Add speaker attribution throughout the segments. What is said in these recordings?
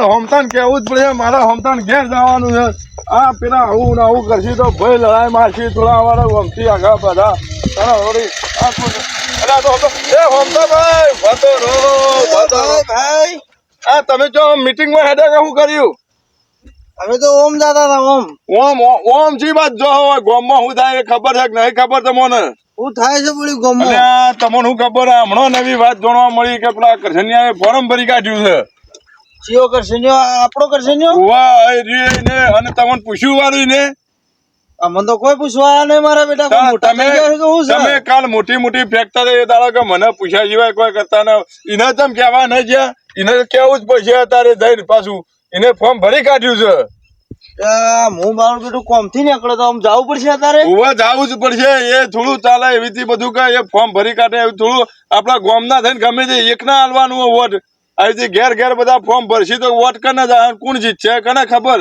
Speaker 1: હોમતાન કેવું જ પડે મારા હોમતાન ઘેર જવાનું છે આ પેલા આવું ને આવું કરશે તો ભાઈ લડાઈ મારશે થોડા વાળા ગમતી આગા બધા ભાઈ આ તમે જો મીટિંગમાં હેડે કે શું કર્યું
Speaker 2: અમે તો ઓમ દાદા હતા
Speaker 1: ઓમ જી વાત જો ગોમમાં શું થાય ખબર છે કે નહીં ખબર તમને
Speaker 2: શું થાય છે બોલી ગોમમાં
Speaker 1: તમને શું ખબર હમણાં નવી વાત જાણવા મળી કે પેલા કરશનિયાએ ફોર્મ ભરી કાઢ્યું છે
Speaker 2: ચિયો કરશન્યો આપણો કરશન્યો
Speaker 1: ને અને તમને પૂછ્યું વાળું ને
Speaker 2: અમને તો કોઈ પૂછવા નહીં મારા બેટા મોટા થઈ ગયા છે હું
Speaker 1: તમે કાલ મોટી મોટી ફેક્ટરી એ દાડો કે મને પૂછ્યા સિવાય કોઈ કરતા ને એને તમે કહેવા નહીં જ્યાં એને કેવું જ પડશે અત્યારે જઈને પાછું એને ફોર્મ ભરી કાઢ્યું છે
Speaker 2: હું મારું બેટું કોમ થી નીકળે તો આમ જવું પડશે અત્યારે
Speaker 1: જવું જ પડશે એ થોડું ચાલે એવી બધું કે એ ફોર્મ ભરી કાઢે એવું થોડું આપડા ગામ ના થઈને ગમે તે એક ના હાલવાનું વોટ અહીંથી ઘેર ઘેર બધા ફોર્મ ભરશે તો વોટ કને જાય કોણ જીતશે કને ખબર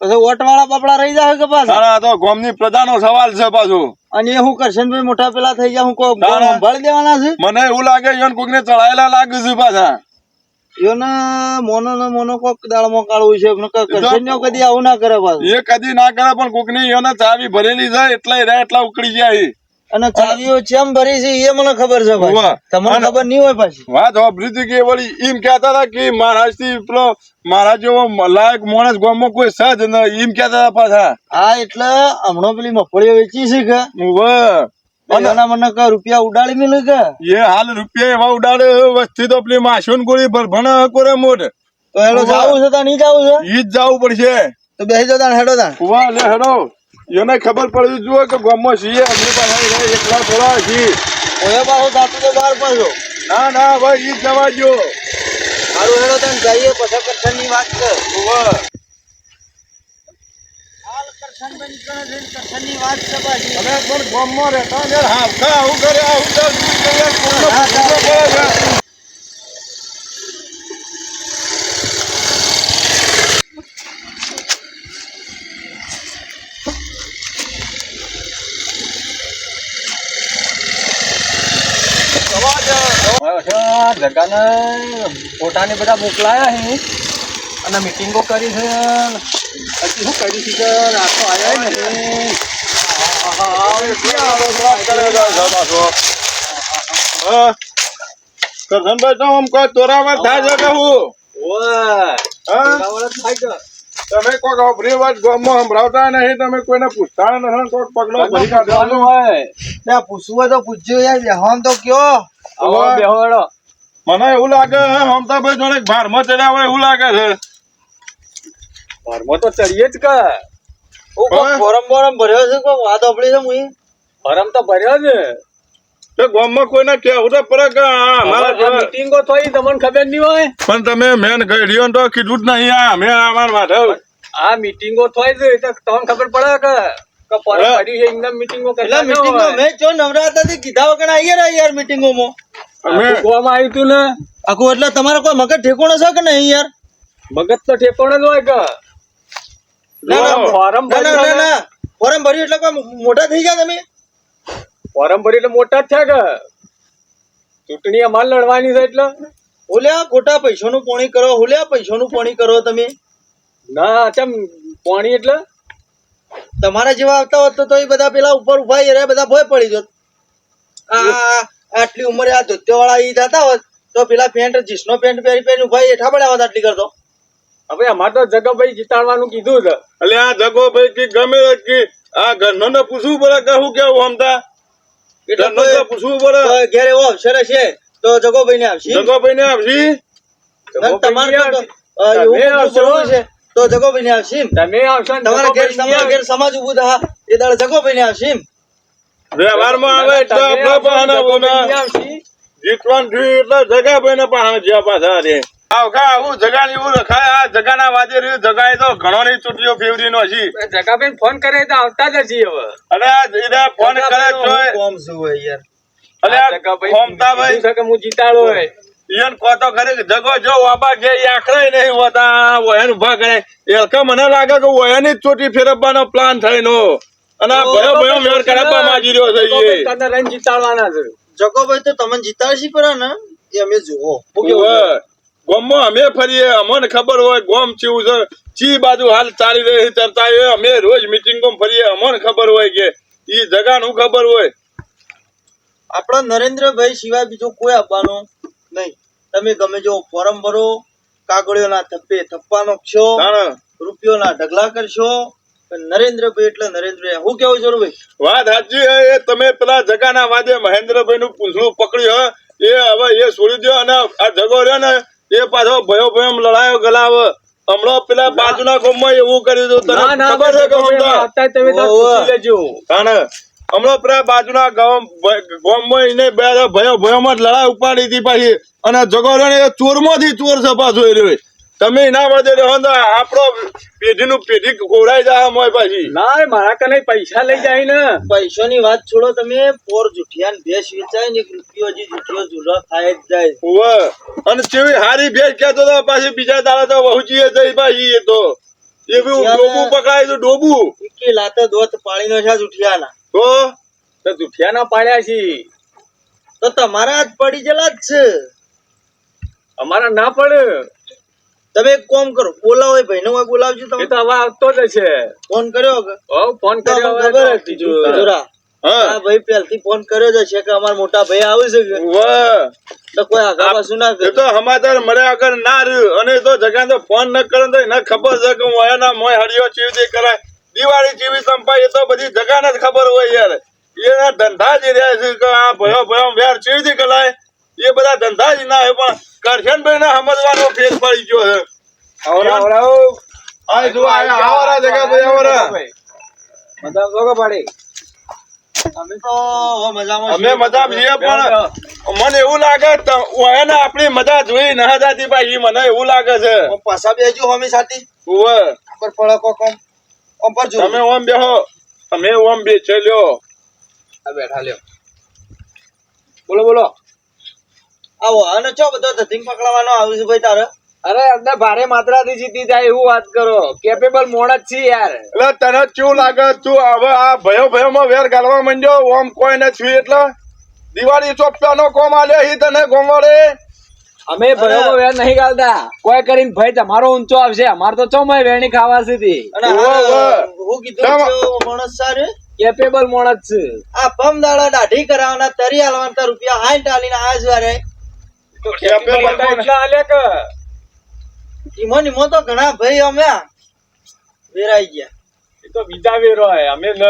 Speaker 2: પછી વોટ વાળા બાપડા રહી જાય કે પાછા
Speaker 1: તો ગામ ની પ્રજાનો સવાલ છે પાછો
Speaker 2: અને હું કરશનભાઈ મોટા પેલા થઈ ગયા હું સંભાળી દેવાના છે
Speaker 1: મને એવું લાગે ઈવન કોઈક ને ચડાયેલા લાગે છે પાછા
Speaker 2: મોનો કોક દાળમાં કાઢવું છે કરશન્યો કદી આવું ના કરે પાછું
Speaker 1: એ કદી ના કરે પણ કોક ની એને ચાવી ભરેલી છે એટલા ઉકળી જાય
Speaker 2: અને ચાવીઓ ચેમ ભરી છે એ મને ખબર છે ભાઈ તમને ખબર નહીં હોય પાછી
Speaker 1: વાત વાપરી કે વળી એમ કેતા હતા કે મહારાજ થી પેલો મહારાજ જેવો લાયક માણસ ગામમાં કોઈ છે જ નહીં એમ કેતા હતા પાછા
Speaker 2: હા એટલે હમણાં પેલી મગફળીઓ વેચી છે કે મને રૂપિયા ઉડાડી મેલું કે
Speaker 1: એ હાલ રૂપિયા એવા ઉડાડે વસ્તી તો પેલી માસુન ગોળી ભરભણ કરે મોઢ
Speaker 2: તો હેડો જાવું છે તો નહીં જાવું છે
Speaker 1: ઈ જ જવું પડશે
Speaker 2: તો બેસી જતા હેડો તા
Speaker 1: લે હેડો એને ખબર પડવી જોઈએ કે ગામમાં છીએ અમે પાછા એકલા થોડા છીએ
Speaker 2: ઓએ પાછો જાતું તો બહાર પાછો
Speaker 1: ના ભાઈ ઈ જ જવા દો
Speaker 2: સારું હેડો તને જઈએ પછી કરશનની વાત કર કરશનની વાત છે પાછી
Speaker 1: અમે પણ ગામમાં રહેતા ને હાવખા આવું કરે આવું
Speaker 2: જગાને ફોટાને બધા મોકલાયા છે અને મીટિંગો કરી છે હજી શું કરી છે કે રાતો આવ્યા ને
Speaker 1: કરશનભાઈ તો આમ કોઈ તોરાવર થાય છે કે હું તમે કોઈક અભરી વાત ગામમાં સંભળાવતા નહીં તમે કોઈને પૂછતા નથી કોઈક પગલો ભરી કાઢવાનું
Speaker 2: હોય ત્યાં પૂછવું હોય તો પૂછજો યાર બેહવાન તો કયો બેહવાડો
Speaker 1: મને એવું લાગે મમતાભાઈ જોડે ભારમાં ચડ્યા હોય એવું લાગે છે
Speaker 2: ભારમાં તો ચડીએ જ કે ફોરમ ભર્યો છે કોઈ વાત આપડી છે હું ફોરમ તો ભર્યો છે
Speaker 1: ગામમાં કોઈને કેવું તો પડે કે અમારા
Speaker 2: મીટિંગો થઈ તમને ખબર નહીં હોય
Speaker 1: પણ તમે મેન ગઢીઓ તો કીધું જ નહીં અમે અમાર માધવ
Speaker 2: આ મીટિંગો થઈ છે તો તમને ખબર પડે કે ફોરમ ભર્યું છે એકદમ મીટિંગો કરતા મીટિંગો મેં જો નવરાત્રી કીધા વગર આવી યાર મીટિંગોમાં અમે ગોવામાં આવ્યું તું ને આખું એટલે તમારે કોઈ મગજ ઠેકોણો છે કે નહીં યાર મગજ તો ઠેકોણો જ હોય કે ફોરમ ભર્યું એટલે કોઈ મોટા થઈ ગયા તમે ફોરમ ભરી એટલે મોટા જ થયા કે ચૂંટણી અમારે લડવાની છે એટલે ઓલ્યા ખોટા પૈસાનું પોણી કરો પૈસાનું પોણી કરો તમે ના ચમ પોણી એટલે તમારા જેવા આવતા હોત તો એ બધા પેલા ઉપર ઉભા રહ્યા બધા ભય પડી જત આટલી ઉંમરે આ ધોત્યો વાળા ઈ થતા હોત તો પેલા પેન્ટ જીસનો પેન્ટ પહેરી ઉભા હેઠા પડ્યા હોત આટલી કરતો હવે અમારે તો જગભાઈ જીતાડવાનું કીધું છે
Speaker 1: એટલે આ જગોભાઈ કે ગમે કે આ ઘરનો પૂછવું પડે કે શું કેવું આમતા પૂછવું પડે
Speaker 2: ઘેર એવો અવસર હશે તો જગોભાઈ ને આવશે તો જગોભાઈ ને આવશે તમે આવશો તમારા ઘેર સમાજ ઉભું થા એ દાડે જગોભાઈ ને આવશે
Speaker 1: વ્યવહારમાં આવે એટલે જીતવાનું થયું એટલે જગાભાઈ ને પાછા જ્યાં પાછા રે આવું જગા એવું રખાય આ જગાના વાજે રહ્યું જગા તો ઘણો ની ચૂંટણીઓ ફેવરી નો છે
Speaker 2: જગાભાઈ ફોન કરે તો આવતા જ હશે હવે
Speaker 1: અને ફોન કરે
Speaker 2: કોમ શું હોય યાર
Speaker 1: જગોભાઈ
Speaker 2: હું જીતાડો હોય
Speaker 1: ઈયન કોતો ખરે જગો જો વાબા જે આખરે નહીં હોતા વયન ઉભા કરે એલકા મને લાગે કે વયની જ ચોટી ફેરવવાનો પ્લાન થઈનો અને આ ભયો મેર કરાવવા માંગી રહ્યો છે એ
Speaker 2: તને રન જીતાડવાના છે જગોભાઈ તો તમને જીતાડશી પર ને એ અમે જુઓ
Speaker 1: ગોમમાં અમે ફરીએ, અમને ખબર હોય ગોમ કેવું છે, ચી બાજુ હાલ ચાલી રહી છે ચર્ચા, એ અમે રોજ મીટિંગો ફરીએ, અમને ખબર હોય કે ઈ જગાનું ખબર હોય.
Speaker 2: આપણા નરેન્દ્રભાઈ સિવાય બીજો કોઈ આપવાનો નહીં. તમે ગમે જો ફોરમ ભરો, કાગળિયોના થપ્પે થપ્પા નોખશો, રૂપિયોના ઢગલા કરશો, પણ નરેન્દ્રભાઈ એટલે નરેન્દ્રભાઈ. હું કેવું છું ભાઈ?
Speaker 1: વાત સાચી હે. એ તમે પેલા જગાના વાદે મહેન્દ્રભાઈ નું પૂંછડું પકડ્યું હે, એ હવે એ છોડી દો. અને આ જગો રહ્યો ને એ પાછો ભયો ભયો લડાયો ગલાવ. હમણાં પેલા બાજુના ગામમાં એવું કર્યું હતું, તને ખબર છે કે હમણાં પેલા બાજુના ગામમાં એને ભયો ભયોમાં જ લડાઈ ઉપાડી હતી પાછી. અને જગો રહ્યો ને એ ચોરમાંથી ચોર છે પાછો એ રહ્યો. તમે ના વધે રહો તો આપણો પેઢીનું પેઢી ખોરાઈ જાય મોય પાછી.
Speaker 3: ના મારા કને પૈસા લઈ જાય ને.
Speaker 2: પૈસાની વાત છોડો તમે. પોર જુઠિયા ને ભેંસ વેચાય ને 1 રૂપિયો હજી જુઠિયો જુલો થાય જ જાય.
Speaker 1: ઓવે. અને કેવી હારી ભેંસ કહેતો તો પાછી બીજા દાડા તો વહુચીએ જઈ પાછી. એ તો એવું ડોબું પકડાય તો ડોબું
Speaker 2: કે લાતે દોત પાણી નો છે જુઠિયાના.
Speaker 3: તો જુઠિયા ના પાડ્યા છે
Speaker 2: તો તમારા જ પડી ગયેલા જ છે.
Speaker 3: અમારા ના પડે.
Speaker 2: તમે એક કામ કરો, બોલાવો એ ભાઈને હોય બોલાવજો તમે.
Speaker 3: એ તો હવે આવતો જ છે.
Speaker 2: ફોન કર્યો કે?
Speaker 3: ફોન કર્યો
Speaker 2: ખબર હતી જોરા. હા ભાઈ પહેલથી ફોન કર્યો જ છે કે અમારા મોટા ભાઈ આવે છે કે. તો કોઈ આગા પાછું ના કરે.
Speaker 1: એ તો સમાચાર મળ્યા વગર ના રહ્યું. અને તો જગા તો ફોન ન કરે તો એને ખબર છે કે હું એના મોય હરિયો ચીવી કરાય, દિવાળી ચીવી સંપાય, એ તો બધી જગાને જ ખબર હોય યાર. એના ધંધા જ રહ્યા છે કે આ ભયો ભયો વેર ચીવી કરાય, એ બધા ધંધા જ ના હોય. પણ કરશનભાઈ ને સમજવાનો ફેર પડી ગયો છે. અમે મજા છીએ, પણ મને એવું લાગે આપણી મજા જોઈ ના જાતી ભાઈ. મને એવું લાગે છે
Speaker 2: પાછા બેજો હોમી સાથી પર પડો કોમ ઓમ પર જો.
Speaker 1: તમે ઓમ બેહો, અમે ઓમ બેચે લ્યો.
Speaker 3: આ બેઠા લ્યો. બોલો બોલો.
Speaker 2: આવો અને ચો બધો ધતિંગ પકડવાનો આવ્યું છે ભાઈ તારે.
Speaker 3: અરે અંદર ભારે માત્રાથી જીતી જાય એવું વાત કરો. કેપેબલ મોણ જ છે યાર.
Speaker 1: એટલે તને કેવું લાગે? તું હવે આ ભયો માં વેર ગાલવા માંડ્યો. ઓમ કોઈ ને છું એટલે દિવાળી ચોપ્યાનો કોમ આલ્યો હી તને ગોમડે.
Speaker 3: અમે ભયો વેર નહીં ગાલતા. કોઈ કરીને ભાઈ તમારો ઊંચો આવશે. અમાર તો ચોમાય વેણી ખાવા સીધી.
Speaker 2: અને હું કીધું માણસ સારે
Speaker 3: કેપેબલ મોણ જ છે.
Speaker 2: આ પમ દાડા દાઢી કરાવવાના તરી આલવાના રૂપિયા 60 આલીને આ જવારે
Speaker 1: તો કેપેબલ
Speaker 3: એટલા આલ્યા કે
Speaker 2: ઈમો તો ઘણા ભાઈ અમે વેરાઈ ગયા.
Speaker 3: એ તો બીજા વેરો હે, અમે ન.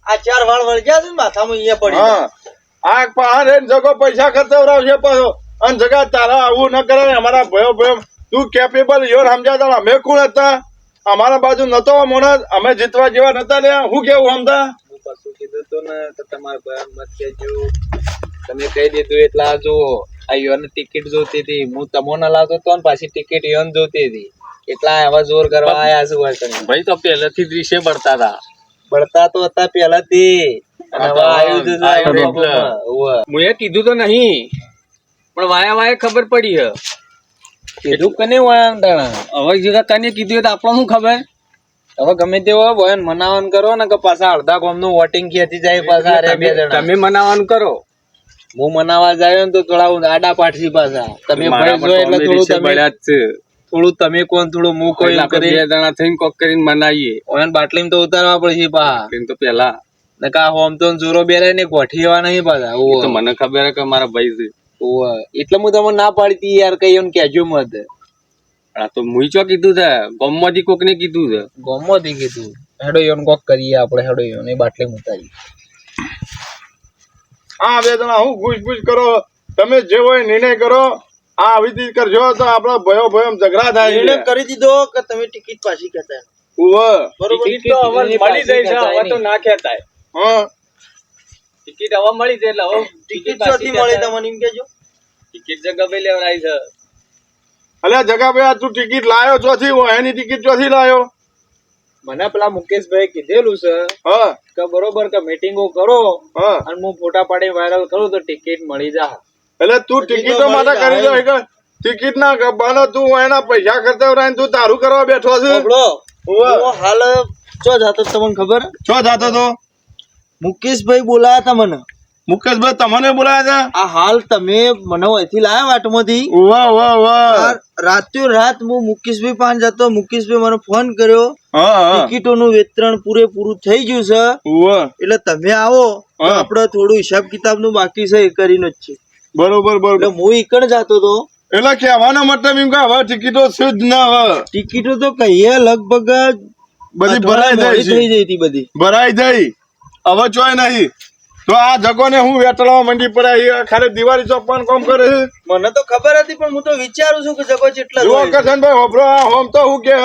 Speaker 2: આ 4 વાળ વળગ્યા છે ને માથામાં અહીંયા પડી.
Speaker 1: આ પહાડ જગો પૈસા ખર્ચવરાવશે પાછો. અને જગા તારા આવું ન કરે. અમારા ભયો તું કેપેબલ યોર સમજાતા. અમે કોણ હતા? અમારા બાજુ નતો મોણસ. અમે જીતવા જેવા નતા લે. હું કેવું સમજા?
Speaker 3: હું પાછું કીધું તો ને તો તમારે બયાન મત કેજો. તમે કહી દીધું એટલા જુઓ. આ યોને ટિકિટ જોતી હતી. હું તમને લાવતો તો ને પાછી ટિકિટ યોન જોતી હતી. એટલા એવા જોર કરવા આયા છું ભાઈ. તો પહેલેથી જ વિશે બળતા હતા. બળતા તો હતા પહેલાથી. અને હવે આવ્યું હું એ કીધું તો નહીં, પણ વાયા ખબર પડી હે. કીધું કને વાયા હવે જગા તને કીધું તો આપણને શું ખબર. હવે ગમે તે હોય બોયન મનાવન કરો ને કે પાછા અડધા ગામ નું વોટિંગ ખેંચી જાય. પાછા અરે બે જણા તમે મનાવન કરો. હું મનાવા જાય ને તો થોડા આડા પાઠી પાછા. તમે ભાઈ જો એટલે થોડું તમે થોડું તમે કોણ થોડું મું કોઈ કરી 2 જણા થઈને કોક કરીને મનાવીએ. ઓયન બાટલીમાં તો ઉતારવા પડશે પા તો પેલા નકા હોમ તો જોરો બેરે ને ગોઠી એવા નહીં પાછા. તો મને ખબર કે મારા ભાઈ છે એટલે હું તમને ના પાડતી યાર. કઈ એમ કેજો મત. આ તો મુઈ ચો કીધું છે. ગોમમાંથી કોક ને કીધું છે. ગોમમાંથી કીધું. હેડો યોન કોક કરીએ આપણે. હેડો યોન એ બાટલી ઉતારી.
Speaker 1: આ 2 જણા હું ઘૂસ કરો. તમે જે હોય નિર્ણય કરો. આ આવી રીતે કરજો તો આપડા ભયો ઝઘડા થાય.
Speaker 2: નિર્ણય કરી દીધો કે તમે ટિકિટ પાછી કહેતા.
Speaker 3: બરોબર. ટિકિટ તો હવે મળી જાય છે. હવે તો ના કહેતાય. ટિકિટ હવે મળી જાય એટલે હવે
Speaker 2: ટિકિટ ચોથી મળે તમને એમ કેજો.
Speaker 3: ટિકિટ જગા ભાઈ લેવરાઈ છે.
Speaker 1: અલ્યા જગા ભાઈ તું ટિકિટ લાયો ચોથી? એની ટિકિટ ચોથી લાયો?
Speaker 3: મને પેલા મુકેશભાઈ કીધેલું છે કે બરોબર કે મીટિંગો કરો અને હું ફોટા પાડી વાયરલ કરું તો ટિકિટ મળી જાય.
Speaker 1: એટલે તું ટિકિટો માટે કરી દો. ટિકિટ ના ગબ્બાનો તું એના પૈસા ખર્ચવરાય તું તારું કરવા બેઠો છે.
Speaker 2: હાલ ચો જાતો તમને ખબર?
Speaker 1: ચો જાતો તો
Speaker 2: મુકેશભાઈ બોલાયા હતા મને.
Speaker 1: મુકેશભાઈ તમને બોલાયા
Speaker 2: આ હાલ તમે મને અહીંથી લાયા વાટમાંથી
Speaker 1: હતા? વાહ વાહ વાહ.
Speaker 2: રાત્યો રાત હું મુકેશભાઈ પાસે જતો. મુકેશભાઈ મને ફોન કર્યો,
Speaker 1: હા હા.
Speaker 2: ટિકિટોનું વિતરણ પૂરેપૂરું થઈ ગયું છે,
Speaker 1: વાહ.
Speaker 2: એટલે તમે આવો તો
Speaker 1: હા.
Speaker 2: આપડે થોડું હિસાબ કિતાબ નું બાકી છે એ કરીને જ છે.
Speaker 1: બરોબર બરોબર.
Speaker 2: એટલે હું ઈકણ જતો તો.
Speaker 1: એટલે કહેવાનો મતલબ એમ કે હવે ટિકિટો છે જ ના હવે
Speaker 2: ટિકિટો તો કહીએ લગભગ
Speaker 1: બધી ભરાઈ જાય
Speaker 2: મોડી
Speaker 1: છે.
Speaker 2: થઈ જઈ હતી બધી.
Speaker 1: ભરાઈ જાય હવે ચોય નહીં. તો આ જગોને હું વેટળવા મંડી પડ્યા ખાલી દિવાળી ચોપવાનું કામ કરે છે.
Speaker 2: મને તો ખબર હતી, પણ હું તો વિચારું છું કે જગો જેટલા
Speaker 1: જુઓ કરશનભાઈ હોભળો, આ હોમ તો હું કે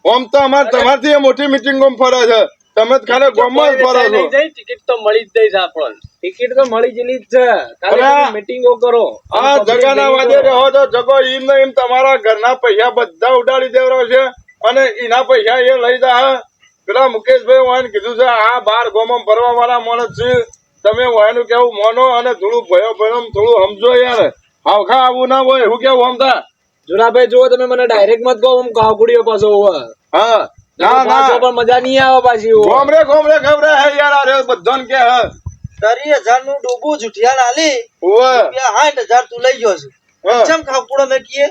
Speaker 1: હોમ તો અમારે તમારથી એ મોટી મીટિંગ ફરે છે, તમે જ ખાલી ગામમાં જ ફરો છો.
Speaker 3: ટિકિટ તો મળી જ જઈશ આપણને. ટિકિટ તો મળી જેલી જ છે,
Speaker 1: અલા,
Speaker 3: ખાલી મીટિંગો કરો.
Speaker 1: આ જગાના વાદે રહો તો જગો એમ ને એમ તમારા ઘરના પૈસા બધા ઉડાડી દેવરો છે અને એના પૈસા એ લઈ જા. પેલા મુકેશભાઈ વાયન કીધું છે આ બાર ગોમમ ફરવા વાળા માણસ છે, તમે વાયનું કેવું મોનો અને થોડું ભયો ભયો થોડું સમજો યાર. હાવખા આવું ના હોય હું કેવું સમતા.
Speaker 3: જુનાભાઈ જો તમે મને ડાયરેક્ટ મત કહો, હું કાવકુડીઓ પાછો હોવા.
Speaker 1: હા ના ના
Speaker 3: પણ મજા નહીં આવે પાછી.
Speaker 1: ગોમરે ખબરે હે યાર. અરે બધાને કે હે
Speaker 2: 30,000 નું ડૂબું જુઠિયાન આલી
Speaker 1: ઓવે
Speaker 2: 60,000 તું લઈ ગયો છે.
Speaker 1: હા.
Speaker 2: ચમ ખાપુડો મેં કીએ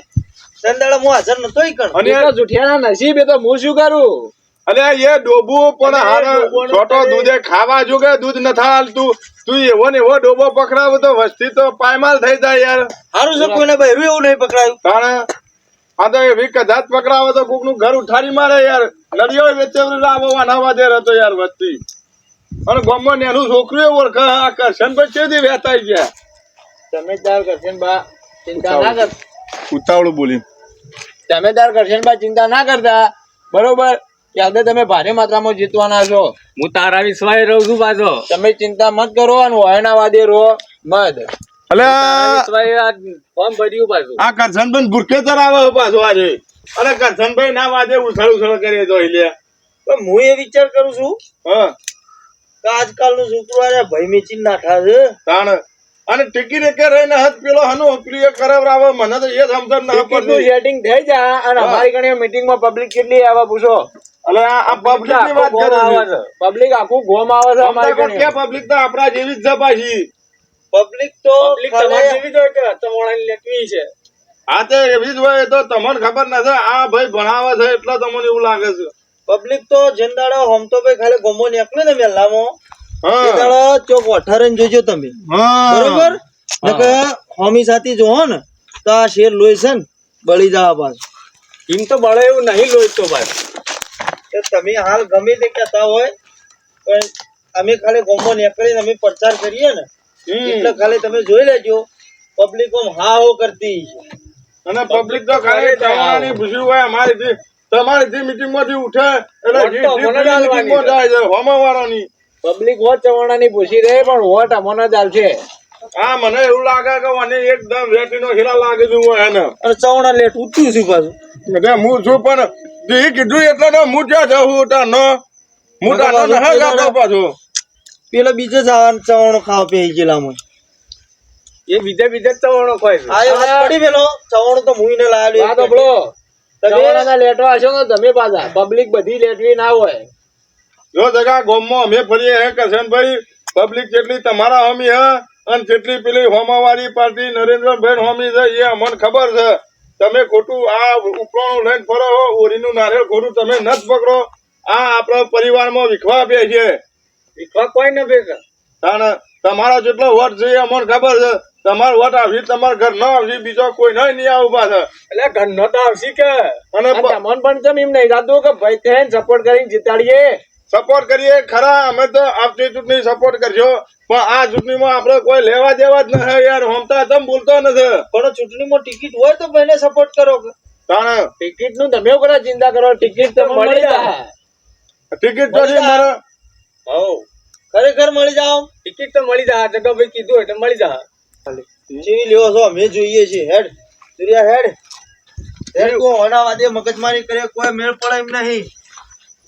Speaker 2: સંદાડા હું હાજર નતો ઈકણ.
Speaker 1: અને
Speaker 3: એ તો જુઠિયાના નસીબ, એ તો હું શું કરું.
Speaker 1: અરે એ ડોબું પણ હારે
Speaker 3: ડોબોનો
Speaker 1: છોટો
Speaker 3: કરે.
Speaker 1: દૂધે ખાવા જોગે દૂધ નથી હાલતું. તું એવો ને એવો ડોબો પકડાવ તો વસ્તી તો પાયમાલ થઈ જાય યાર.
Speaker 2: હારું છે કોઈને બહેરું એવું નહીં પકડાયું.
Speaker 1: તાણે આ તો એવી કદાચ પકડાવે તો કોક નું ઘર ઉઠાડી મારે યાર. નડિયો વેચે લાવો વાનાવા દે હતો યાર વસ્તી. અને ગામમાં નેનું છોકરીઓ ઓળખે આ કરશનભાઈ ચેદી વેચાઈ ગયા.
Speaker 3: તમે તાર કરશનબા ચિંતા ના કર.
Speaker 1: ઉતાવળું બોલી
Speaker 3: તમે તાર કરશનબા ચિંતા ના કરતા, બરોબર. કે તમે ભારે માત્રામાં જીતવાના છો. હું તારા વિશ્વાસે રહું છું પાછો. તમે ચિંતા મત કરો અને વયના વાદે રહો મત.
Speaker 1: અલે
Speaker 3: વિશ્વાસે આ ફોર્મ ભર્યું પાછું.
Speaker 1: આ કરશનભાઈ ગુરખેતર આવે પાછો આજે. અને કરશનભાઈ ના વાદે ઉછળ ઉછળ કરીએ તો લે.
Speaker 2: પણ હું એ વિચાર કરું છું
Speaker 1: હા
Speaker 2: કે આજકાલનું છોકરો ભાઈ મેચી નાઠા છે.
Speaker 1: તાણ અને ટિકિટ એક રહીને હદ પેલો હનો પ્રિય કરાવરાવે મને તો એ સમજણ ના પડતી.
Speaker 3: સેટિંગ થઈ જાય અને અમારી ઘણી મીટિંગમાં પબ્લિક કેટલી આવે પૂછો.
Speaker 1: અલે આ પબ્લિક ની વાત કરે છે.
Speaker 3: પબ્લિક આખું ગોમ આવે છે અમારી ઘણી.
Speaker 1: કે પબ્લિક તો આપણા જેવી જ છે પાછી.
Speaker 2: પબ્લિક તો
Speaker 3: તમારી જેવી જ હોય કે તમારી લેટવી છે.
Speaker 1: હા તે એવી જ હોય તો તમને ખબર નથી. આ ભાઈ ભણાવે છે એટલે તમને એવું લાગે છે.
Speaker 2: પબ્લિક તો જેંદાડો હમ તો ભાઈ ખાલી ગોમો નીકળે ને મેલામાં
Speaker 1: હા
Speaker 2: જેંદાડો ચોક 18 જોજો તમે.
Speaker 1: હા
Speaker 2: બરોબર ને કે હોમી સાથી જોહો ને તો આ શેર લોહી છે ને બળી જવા પાછું.
Speaker 3: એમ તો બળે એવું નહીં લોહી તો ભાઈ.
Speaker 2: કે તમે હાલ ગમે તે કહેતા હોય પણ અમે ખાલી ગોમો નીકળીને અમે પ્રચાર કરીએ ને એટલે ખાલી તમે જોઈ લેજો પબ્લિક હા હો કરતી છે.
Speaker 1: અને પબ્લિક તો ખાલી તમારાની ભૂસી હોય અમારી તમારી મીટિંગ માંથી ઉઠે એટલે મીટિંગ માં જાય છે હોમા વાળાની.
Speaker 3: પબ્લિક વોટ ચવાણાની પૂછી રહે પણ વોટ અમોને જ આવશે.
Speaker 1: હા મને એવું લાગે કે મને એકદમ રેતીનો હીરા લાગે છે હું એને.
Speaker 2: અને ચવણા લેટ ઉઠ્યું છું પાછું.
Speaker 1: એટલે હું છું પણ એ કીધું એટલે તો હું ત્યાં જવું તાનો હું તાનો નહે જતો પાછો.
Speaker 2: પેલો બીજો ચવાણો ખાવા પી ગયેલા
Speaker 3: એ બીજે ચવાણો ખાય છે.
Speaker 2: આ વાત પડી પેલો ચવાણો તો મુઈને લાવેલો.
Speaker 3: આ તો બોલો ચવાણાના લેટવા હશો ને તમે પાછા. પબ્લિક બધી લેટવી ના હોય.
Speaker 1: જો જગા ગોમમાં અમે ફરીએ હે કરશનભાઈ પબ્લિક જેટલી તમારા હોમી હે અને જેટલી પેલી હોમાવાળી પાર્ટી નરેન્દ્રભાઈ હોમી છે એ અમને ખબર છે. તમે ખોટું આ ઉપરાણું લઈને ફરો હો ઓરીનું નારિયેળ ખોટું તમે ન જ પકડો. આ આપણા પરિવારમાં વિખવા બે છે.
Speaker 3: વિખવા કોઈ ન ભેગા.
Speaker 1: તાણે તમારા જેટલો વોટ છે એ અમને ખબર છે. તમારો વોટ આવશે તમારા ઘર ન આવશે બીજો કોઈ નહીં આવું પાછા.
Speaker 3: એટલે ઘરનો તો આવશે કે
Speaker 1: અને
Speaker 3: મન પણ તેમ એમ નહીં થતું કે ભાઈ તેને સપોર્ટ કરીને જીતાડીએ.
Speaker 1: સપોર્ટ કરીએ ખરા અમે તો આપની ચૂંટણી સપોર્ટ કરશો પણ આ ચૂંટણીમાં આપણે કોઈ લેવા દેવા જ નથી યાર. હમતા તમ બોલતો નથી.
Speaker 2: પણ ચૂંટણીમાં ટિકિટ હોય તો ભાઈને સપોર્ટ કરો.
Speaker 1: તાણે
Speaker 3: ટિકિટ નું તમે કોને ચિંતા કરો. ટિકિટ તો મળી જાય.
Speaker 1: ટિકિટ તો છે મારે.
Speaker 2: ખરેખર મળી જાવ.
Speaker 3: ટિકિટ તો મળી જાય. જગાભાઈ કીધું એટલે મળી જાય.
Speaker 2: જેવી લેવો છો અમે જોઈએ છીએ. હેડ સૂર્યા હેડ હેડ કો હોના વાદે મગજમારી કરે કોઈ મેળ પડે એમ નહીં.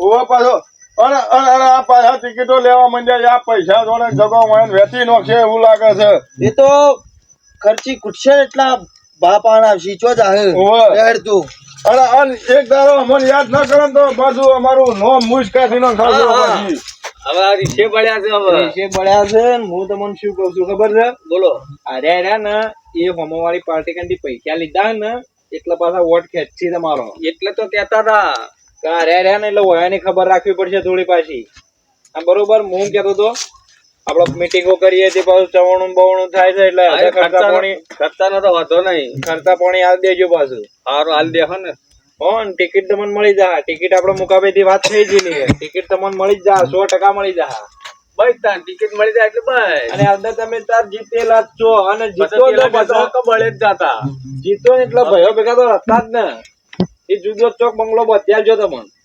Speaker 1: ઓવા પાછો અને આ પાછા ટિકિટો લેવા માંડ્યા. આ પૈસા જોને જગો વાયન વેચી નાખશે એવું લાગે છે.
Speaker 2: એ તો ખર્ચી કુટશે એટલા બાપાણ આવશે ચો જાહે. હેડ તું
Speaker 1: અને એક દાડો અમને યાદ ન કરે તો પાછું અમારું નોમ મુશ્કાથી નો ખાધો પછી.
Speaker 3: હવે આ રીસે પડ્યા છે હવે
Speaker 2: રીસે પડ્યા છે ને હું તમને શું કહું છું ખબર છે
Speaker 3: બોલો
Speaker 2: અરે ને એ હોમોવાળી પાર્ટી કંઈ પૈસા લીધા ને એટલે પાછા વોટ ખેંચી તમારો
Speaker 3: એટલે તો કેતા હતા
Speaker 2: કે અરે ને એટલે ઓયાની ખબર રાખવી પડશે થોડી પાછી આ બરોબર હું કેતો તો આપડે મીટિંગો કરીએ તે પાછું ચવણું બવણું થાય છે એટલે હવે
Speaker 3: ખર્ચાનો તો વાંધો નહીં
Speaker 2: ખર્ચા પાણી હાલ દેજો પાછું
Speaker 3: સારું હાલ દે ને
Speaker 2: ટિકિટ તમને મળી જા ટિકિટ આપડે મુકાબે થી વાત થઈ જ નહીં ટિકિટ તમને મળી જ જા 100% મળી જા
Speaker 3: બસ તાન ટિકિટ મળી જાય એટલે બસ
Speaker 2: અને અંદર તમે તાર જીતેલા જ છો અને જીતો
Speaker 3: પછી
Speaker 2: તો
Speaker 3: પેલા
Speaker 2: બધા
Speaker 3: તો બળે જ જાતા
Speaker 2: જીતો ને એટલે ભાઈઓ ભેગા તો હતા જ ને એ જુદો ચોક બંગલો બત્યા જો તમને